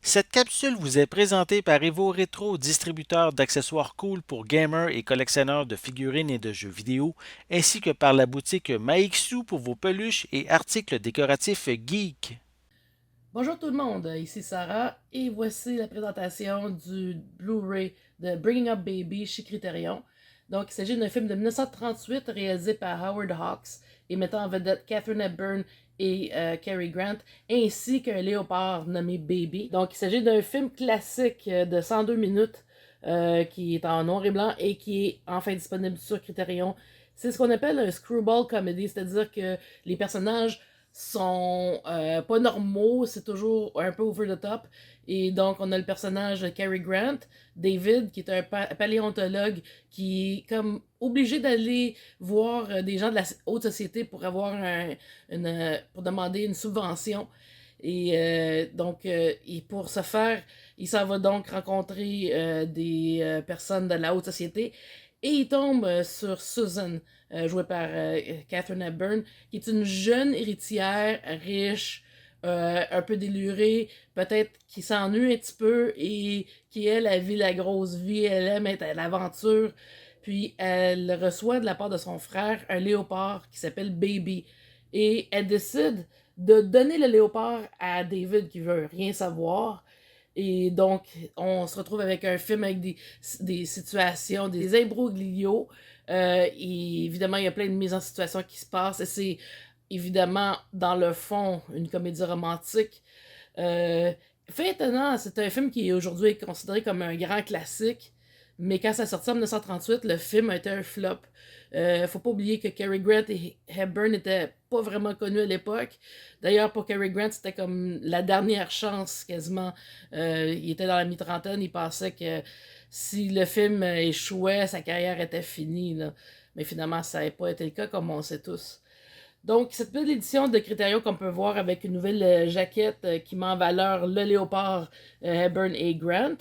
Cette capsule vous est présentée par Evo Retro, distributeur d'accessoires cool pour gamers et collectionneurs de figurines et de jeux vidéo, ainsi que par la boutique Maixu pour vos peluches et articles décoratifs geek. Bonjour tout le monde, ici Sarah et voici la présentation du Blu-ray de Bringing Up Baby chez Criterion. Donc, il s'agit d'un film de 1938 réalisé par Howard Hawks et mettant en vedette Katharine Hepburn et Cary Grant, ainsi qu'un léopard nommé Baby. Donc, il s'agit d'un film classique de 102 minutes qui est en noir et blanc et qui est enfin disponible sur Criterion. C'est ce qu'on appelle un screwball comedy, c'est-à-dire que les personnages sont pas normaux, c'est toujours un peu over the top. Et donc, on a le personnage de Cary Grant, David, qui est un paléontologue qui est comme obligé d'aller voir des gens de la haute société pour avoir pour demander une subvention. Et pour ce faire, il s'en va donc rencontrer des personnes de la haute société et il tombe sur Susan, jouée par Katharine Hepburn, qui est une jeune héritière riche, un peu délurée, peut-être qui s'ennuie un petit peu et qui, elle, a vit la grosse vie, elle aime être à l'aventure. Puis elle reçoit de la part de son frère un léopard qui s'appelle Baby. Et elle décide de donner le léopard à David qui veut rien savoir. Et donc, on se retrouve avec un film avec des situations, des imbroglios. Et évidemment, il y a plein de mises en situation qui se passent. Et c'est évidemment, dans le fond, une comédie romantique. Euh, Fait étonnant, c'est un film qui est aujourd'hui considéré comme un grand classique. Mais quand ça sortit en 1938, le film a été un flop. Faut pas oublier que Cary Grant et Hepburn n'étaient pas vraiment connus à l'époque. D'ailleurs, pour Cary Grant, c'était comme la dernière chance quasiment. Il était dans la mi-trentaine, il pensait que si le film échouait, sa carrière était finie, là. Mais finalement, ça n'a pas été le cas, comme on le sait tous. Donc, cette belle édition de Criterion qu'on peut voir avec une nouvelle jaquette qui met en valeur le léopard Hepburn et Grant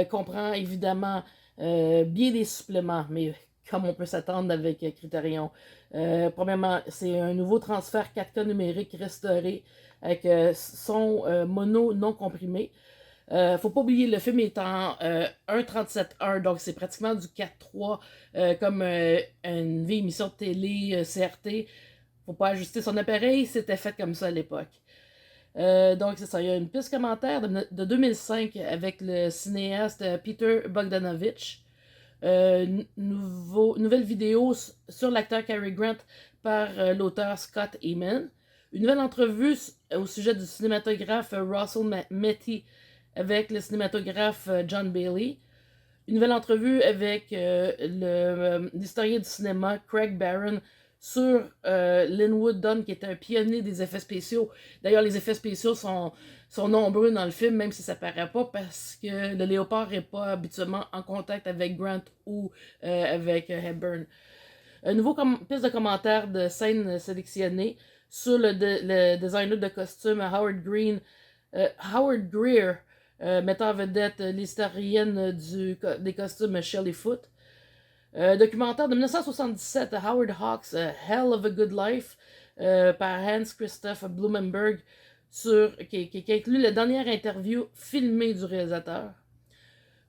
comprend évidemment bien des suppléments, mais comme on peut s'attendre avec Criterion. Premièrement, c'est un nouveau transfert 4K numérique restauré avec son mono non comprimé. Faut pas oublier, le film est en 1.37.1, donc c'est pratiquement du 4.3 comme une vieille émission de télé CRT. Faut pas ajuster son appareil, c'était fait comme ça à l'époque. Donc c'est ça, il y a une piste commentaire de 2005 avec le cinéaste Peter Bogdanovich. Nouvelle vidéo sur l'acteur Cary Grant par l'auteur Scott Eamon. Une nouvelle entrevue au sujet du cinématographe Russell Metty avec le cinématographe John Bailey. Une nouvelle entrevue avec l'historien du cinéma Craig Barron sur Linwood Dunn, qui est un pionnier des effets spéciaux. D'ailleurs, les effets spéciaux sont nombreux dans le film, même si ça paraît pas, parce que le léopard n'est pas habituellement en contact avec Grant ou avec Hepburn. Un nouveau piste de commentaires de scènes sélectionnées sur le designer de costume Howard Greer, mettant en vedette l'historienne des costumes Shelley Foote. Documentaire de 1977, Howard Hawks, Hell of a Good Life, par Hans Christoph Blumenberg, qui inclut la dernière interview filmée du réalisateur.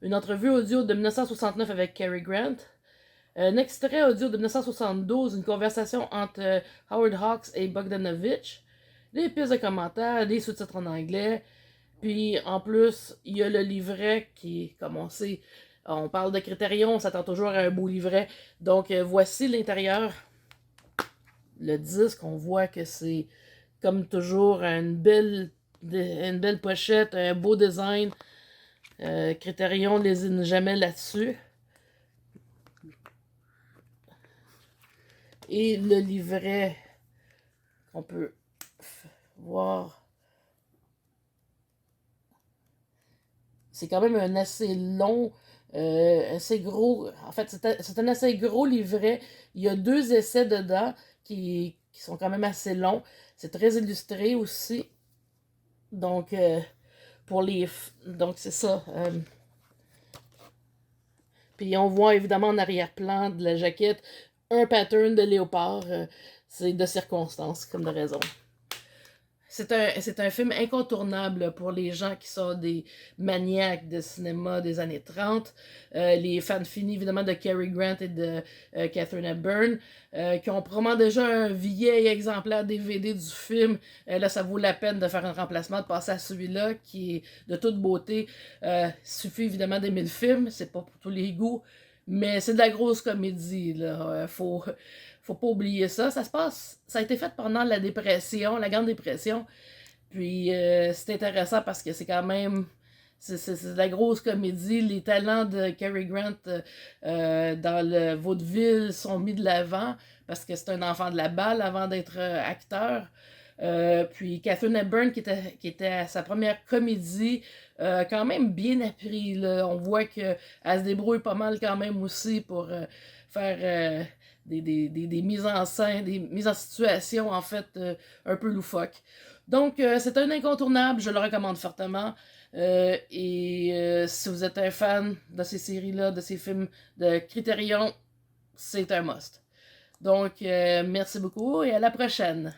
Une entrevue audio de 1969 avec Cary Grant. Un extrait audio de 1972, une conversation entre Howard Hawks et Bogdanovich. Des pistes de commentaires, des sous-titres en anglais. Puis en plus, il y a le livret qui, comme on sait, on parle de Critérion, on s'attend toujours à un beau livret. Donc voici l'intérieur, le disque, on voit que c'est comme toujours une belle pochette, un beau design. Critérion ne lésine jamais là-dessus. Et le livret qu'on peut voir, c'est quand même un assez long, assez gros. En fait, c'est un assez gros livret. Il y a deux essais dedans qui sont quand même assez longs. C'est très illustré aussi. Donc, donc c'est ça. Puis on voit évidemment en arrière-plan de la jaquette un pattern de léopard. C'est de circonstance comme de raison. c'est un film incontournable pour les gens qui sont des maniaques de cinéma des années 30, les fans finis évidemment de Cary Grant et de Katharine Hepburn, qui ont probablement déjà un vieil exemplaire DVD du film. Là, ça vaut la peine de faire un remplacement, de passer à celui-là qui est de toute beauté. Suffit évidemment d'aimer le film, c'est pas pour tous les goûts, mais c'est de la grosse comédie, là. Faut pas oublier ça. Ça a été fait pendant la dépression, la Grande Dépression. Puis c'est intéressant parce que c'est quand même. C'est de la grosse comédie. Les talents de Cary Grant dans le vaudeville sont mis de l'avant parce que c'est un enfant de la balle avant d'être acteur. Puis Katharine Hepburn, qui était à sa première comédie, quand même bien appris. Là. On voit qu'elle se débrouille pas mal quand même aussi pour faire des mises en scène, des mises en situation en fait un peu loufoques. Donc c'est un incontournable, je le recommande fortement. Si vous êtes un fan de ces séries-là, de ces films de Criterion, c'est un must. Donc merci beaucoup et à la prochaine.